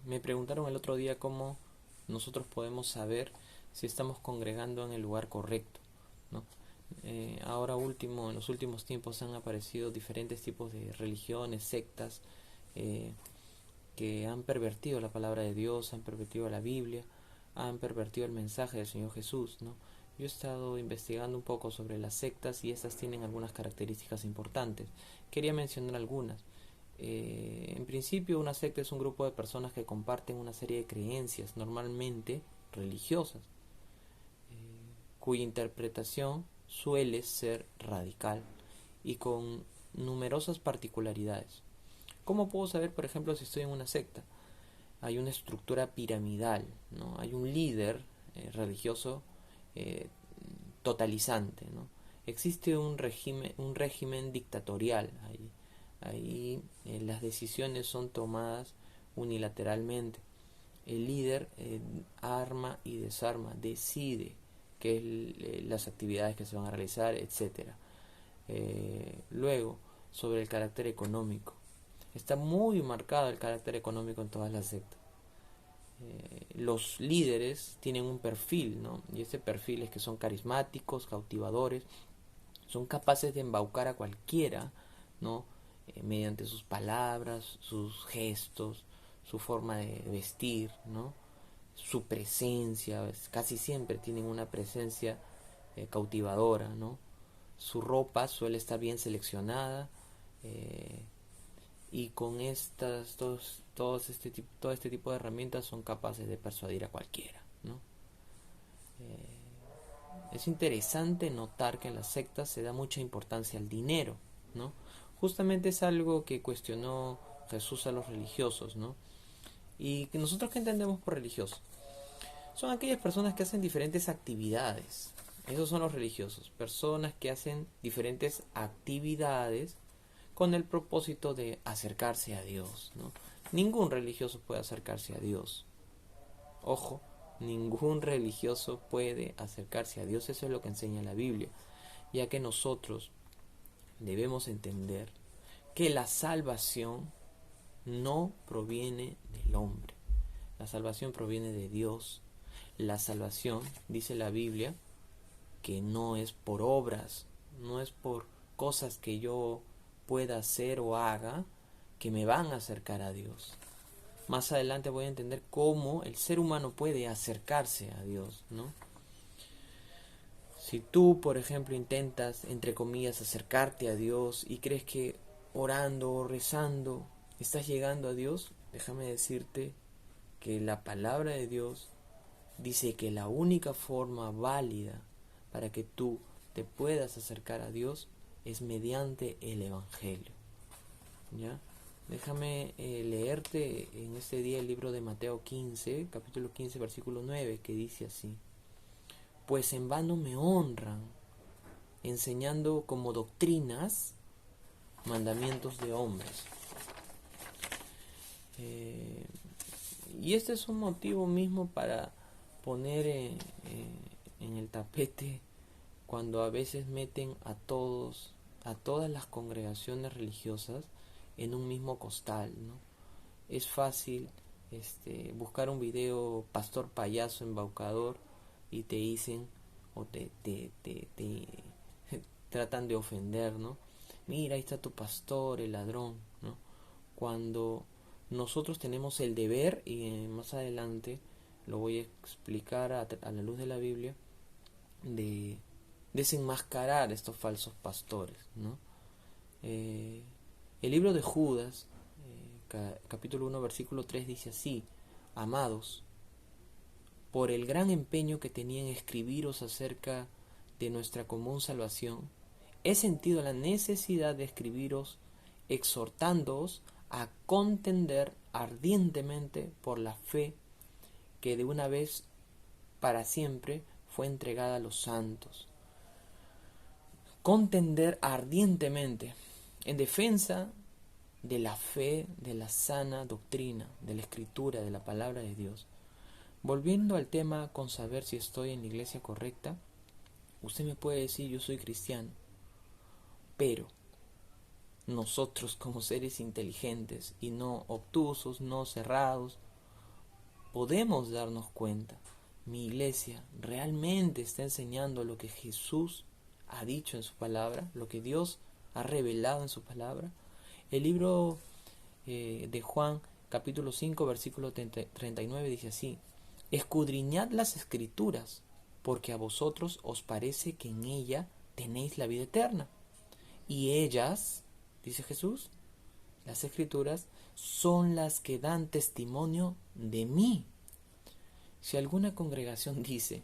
Me preguntaron el otro día cómo nosotros podemos saber si estamos congregando en el lugar correcto, ¿no? Ahora último, en los últimos tiempos han aparecido diferentes tipos de religiones, sectas, eh, que han pervertido la palabra de Dios, han pervertido la Biblia, han pervertido el mensaje del Señor Jesús, ¿no? Yo he estado investigando un poco sobre las sectas y estas tienen algunas características importantes. Quería mencionar algunas. En principio, una secta es un grupo de personas que comparten una serie de creencias, normalmente religiosas, cuya interpretación suele ser radical y con numerosas particularidades. ¿Cómo puedo saber, por ejemplo, si estoy en una secta? Hay una estructura piramidal, ¿no? Hay un líder religioso eh, totalizante, ¿no? Existe un régimen dictatorial. Ahí las decisiones son tomadas unilateralmente. El líder arma y desarma, decide las actividades que se van a realizar, etcétera. Luego, sobre el carácter económico. Está muy marcado el carácter económico en todas las sectas. Los líderes tienen un perfil, ¿no? Y ese perfil es que son carismáticos, cautivadores, son capaces de embaucar a cualquiera, ¿no? Mediante sus palabras, sus gestos, su forma de vestir, ¿no? Su presencia, casi siempre tienen una presencia cautivadora, ¿no? Su ropa suele estar bien seleccionada, eh, y con todo este tipo de herramientas son capaces de persuadir a cualquiera, ¿no? Es interesante notar que en las sectas se da mucha importancia al dinero, ¿no? Justamente es algo que cuestionó Jesús a los religiosos, ¿no? Y que nosotros, ¿qué entendemos por religiosos? Son aquellas personas que hacen diferentes actividades. Esos son los religiosos, personas que hacen diferentes actividades con el propósito de acercarse a Dios, ¿no? Ningún religioso puede acercarse a Dios. Ojo, ningún religioso puede acercarse a Dios. Eso es lo que enseña la Biblia, ya que nosotros debemos entender que la salvación no proviene del hombre. La salvación proviene de Dios. La salvación, dice la Biblia, que no es por obras, no es por cosas que yo pueda hacer o haga que me van a acercar a Dios. Más adelante voy a entender cómo el ser humano puede acercarse a Dios, ¿no? Si tú, por ejemplo, intentas, entre comillas, acercarte a Dios y crees que orando o rezando estás llegando a Dios, déjame decirte que la palabra de Dios dice que la única forma válida para que tú te puedas acercar a Dios es mediante el Evangelio, ¿ya? Déjame leerte en este día el libro de Mateo 15, capítulo 15, versículo 9, que dice así: Pues en vano me honran, enseñando como doctrinas mandamientos de hombres. Eh, y este es un motivo mismo para poner en el tapete cuando a veces meten a todas las congregaciones religiosas en un mismo costal, ¿no? Es fácil buscar un video pastor payaso embaucador y te dicen o te tratan de ofender, ¿no? Mira, ahí está tu pastor, el ladrón, ¿no? Cuando nosotros tenemos el deber, y más adelante lo voy a explicar a la luz de la Biblia, de desenmascarar estos falsos pastores, ¿no? Eh, el libro de Judas, capítulo 1, versículo 3 dice así: Amados, por el gran empeño que tenía en escribiros acerca de nuestra común salvación, he sentido la necesidad de escribiros exhortándoos a contender ardientemente por la fe que de una vez para siempre fue entregada a los santos. Contender ardientemente en defensa de la fe, de la sana doctrina, de la escritura, de la palabra de Dios. Volviendo al tema con saber si estoy en la iglesia correcta, usted me puede decir: yo soy cristiano, pero nosotros como seres inteligentes y no obtusos, no cerrados, podemos darnos cuenta, mi iglesia realmente está enseñando lo que Jesús ha dicho en su palabra, lo que Dios ha revelado en su palabra. El libro de Juan, capítulo 5, versículo 39 dice así: escudriñad las escrituras, porque a vosotros os parece que en ella tenéis la vida eterna. Y ellas, dice Jesús, las escrituras, son las que dan testimonio de mí. Si alguna congregación dice,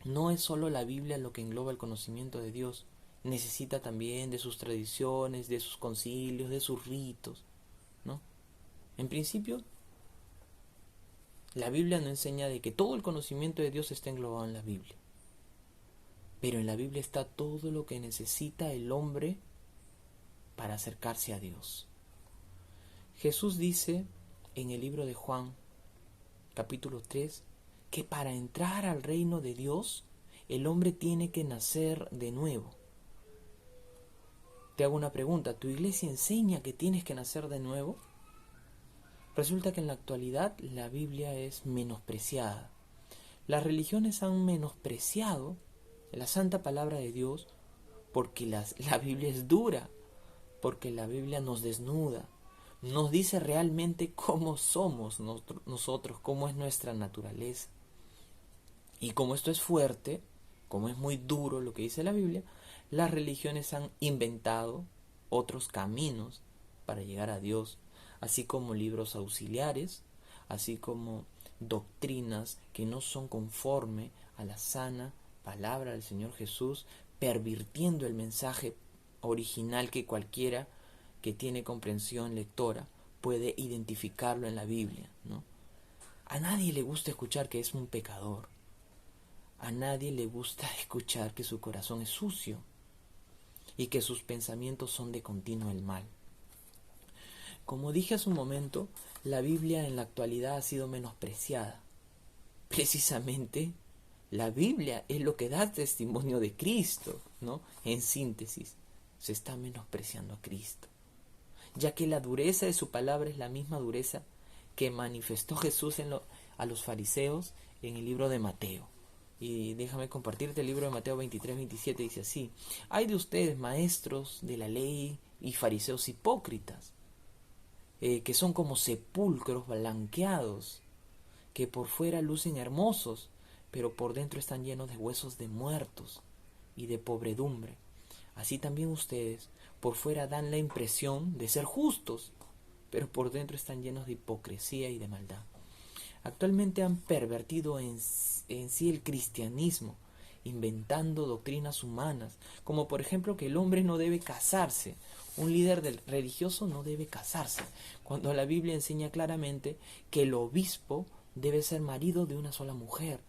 no es solo la Biblia lo que engloba el conocimiento de Dios, necesita también de sus tradiciones, de sus concilios, de sus ritos, ¿no? En principio, la Biblia no enseña de que todo el conocimiento de Dios está englobado en la Biblia. Pero en la Biblia está todo lo que necesita el hombre para acercarse a Dios. Jesús dice en el libro de Juan, capítulo 3, que para entrar al reino de Dios, el hombre tiene que nacer de nuevo. Te hago una pregunta, ¿tu iglesia enseña que tienes que nacer de nuevo? Resulta que en la actualidad la Biblia es menospreciada. Las religiones han menospreciado la santa palabra de Dios porque la Biblia es dura, porque la Biblia nos desnuda, nos dice realmente cómo somos nosotros, cómo es nuestra naturaleza. Y como esto es fuerte, como es muy duro lo que dice la Biblia, las religiones han inventado otros caminos para llegar a Dios, así como libros auxiliares, así como doctrinas que no son conforme a la sana palabra del Señor Jesús, pervirtiendo el mensaje original que cualquiera que tiene comprensión lectora puede identificarlo en la Biblia, ¿no? A nadie le gusta escuchar que es un pecador. A nadie le gusta escuchar que su corazón es sucio y que sus pensamientos son de continuo el mal. Como dije hace un momento, la Biblia en la actualidad ha sido menospreciada. Precisamente, la Biblia es lo que da testimonio de Cristo, ¿no? En síntesis, se está menospreciando a Cristo, ya que la dureza de su palabra es la misma dureza que manifestó Jesús a los fariseos en el libro de Mateo. Y déjame compartirte el libro de Mateo 23-27, dice así: hay de ustedes, maestros de la ley y fariseos hipócritas, que son como sepulcros blanqueados, que por fuera lucen hermosos, pero por dentro están llenos de huesos de muertos y de pobredumbre. Así también ustedes por fuera dan la impresión de ser justos, pero por dentro están llenos de hipocresía y de maldad. Actualmente han pervertido en sí el cristianismo, inventando doctrinas humanas, como por ejemplo que el hombre no debe casarse. Un líder religioso no debe casarse, cuando la Biblia enseña claramente que el obispo debe ser marido de una sola mujer.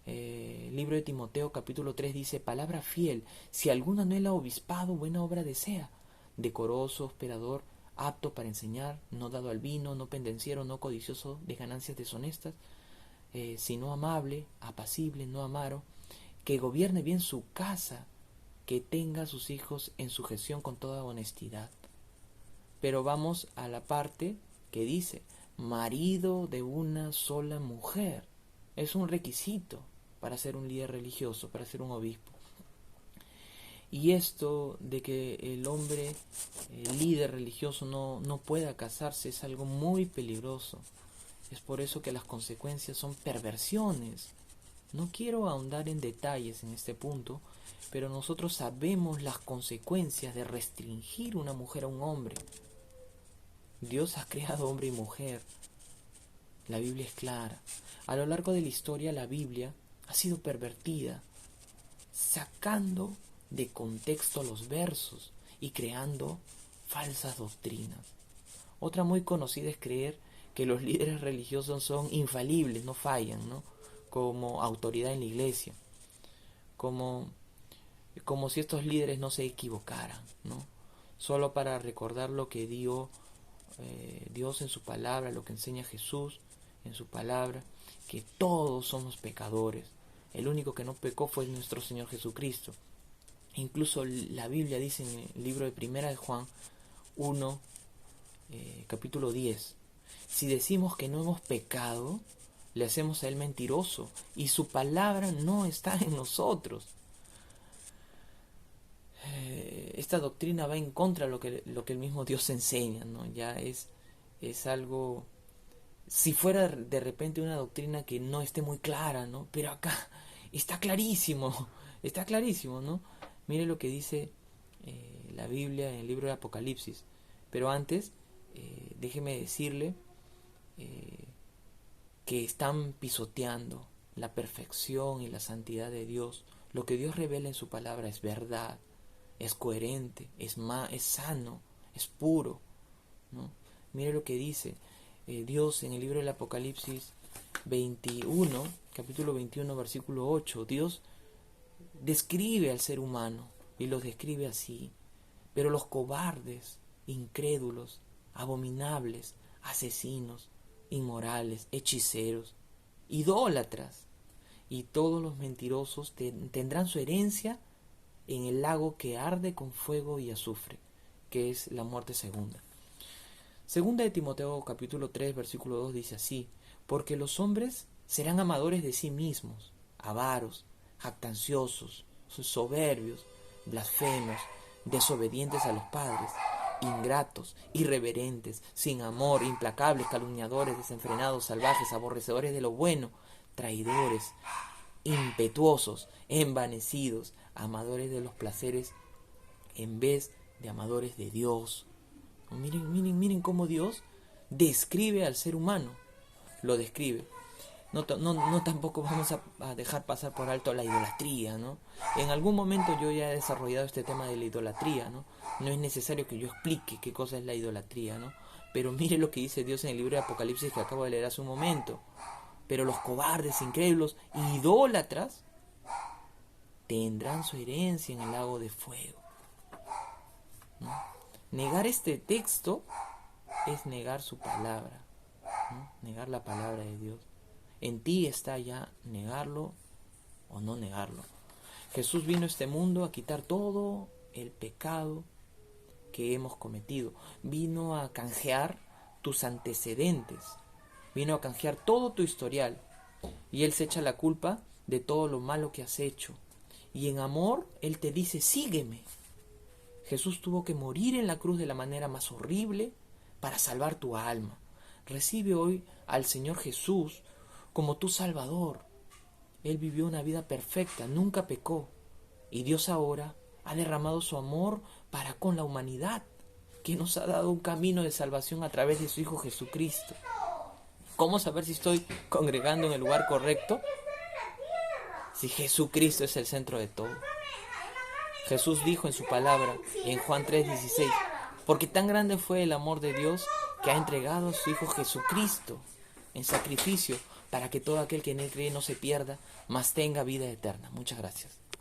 El libro de Timoteo capítulo 3 dice: palabra fiel, si alguno anhela obispado, buena obra desea, decoroso, hospedador, apto para enseñar, no dado al vino, no pendenciero, no codicioso de ganancias deshonestas, sino amable, apacible, no amaro, que gobierne bien su casa, que tenga a sus hijos en sujeción con toda honestidad. Pero vamos a la parte que dice: marido de una sola mujer. Es un requisito para ser un líder religioso, para ser un obispo. Y esto de que el hombre, el líder religioso, no pueda casarse es algo muy peligroso. Es por eso que las consecuencias son perversiones. No quiero ahondar en detalles en este punto, pero nosotros sabemos las consecuencias de restringir una mujer a un hombre. Dios ha creado hombre y mujer. La Biblia es clara. A lo largo de la historia, la Biblia ha sido pervertida, sacando de contexto los versos y creando falsas doctrinas. Otra muy conocida es creer que los líderes religiosos son infalibles, no fallan, ¿no? Como autoridad en la iglesia, como si estos líderes no se equivocaran, ¿no? Solo para recordar lo que dio Dios en su palabra, lo que enseña Jesús en su palabra, que todos somos pecadores. El único que no pecó fue nuestro Señor Jesucristo. Incluso la Biblia dice en el libro de Primera de Juan 1, capítulo 10: Si decimos que no hemos pecado, le hacemos a Él mentiroso y su palabra no está en nosotros. Esta doctrina va en contra de lo que el mismo Dios enseña, ¿no? Ya es algo... Si fuera de repente una doctrina que no esté muy clara, ¿no? Pero acá está clarísimo, ¿no? Mire lo que dice la Biblia en el libro de Apocalipsis. Pero antes, déjeme decirle que están pisoteando la perfección y la santidad de Dios. Lo que Dios revela en su palabra es verdad, es coherente, es sano, es puro, ¿no? Mire lo que dice Dios en el libro del Apocalipsis 21, capítulo 21, versículo 8. Dios describe al ser humano y los describe así: pero los cobardes, incrédulos, abominables, asesinos, inmorales, hechiceros, idólatras y todos los mentirosos tendrán su herencia en el lago que arde con fuego y azufre, que es la muerte segunda. Segunda de Timoteo capítulo 3 versículo 2 dice así: porque los hombres serán amadores de sí mismos, avaros, jactanciosos, soberbios, blasfemos, desobedientes a los padres, ingratos, irreverentes, sin amor, implacables, calumniadores, desenfrenados, salvajes, aborrecedores de lo bueno, traidores, impetuosos, envanecidos, amadores de los placeres en vez de amadores de Dios. Miren cómo Dios describe al ser humano. Lo describe. No tampoco vamos a dejar pasar por alto la idolatría, ¿no? En algún momento yo ya he desarrollado este tema de la idolatría, ¿no? No es necesario que yo explique qué cosa es la idolatría, ¿no? Pero mire lo que dice Dios en el libro de Apocalipsis que acabo de leer hace un momento. Pero los cobardes, incrédulos, idólatras, tendrán su herencia en el lago de fuego, ¿no? Negar este texto es negar su palabra, ¿no? Negar la palabra de Dios. En ti está ya negarlo o no negarlo. Jesús vino a este mundo a quitar todo el pecado que hemos cometido. Vino a canjear tus antecedentes. Vino a canjear todo tu historial. Y Él se echa la culpa de todo lo malo que has hecho. Y en amor, Él te dice: sígueme. Jesús tuvo que morir en la cruz de la manera más horrible para salvar tu alma. Recibe hoy al Señor Jesús como tu Salvador. Él vivió una vida perfecta, nunca pecó. Y Dios ahora ha derramado su amor para con la humanidad, que nos ha dado un camino de salvación a través de su Hijo Jesucristo. ¿Cómo saber si estoy congregando en el lugar correcto? Si Jesucristo es el centro de todo. Jesús dijo en su palabra, en Juan 3:16, porque tan grande fue el amor de Dios que ha entregado a su Hijo Jesucristo en sacrificio para que todo aquel que en Él cree no se pierda, mas tenga vida eterna. Muchas gracias.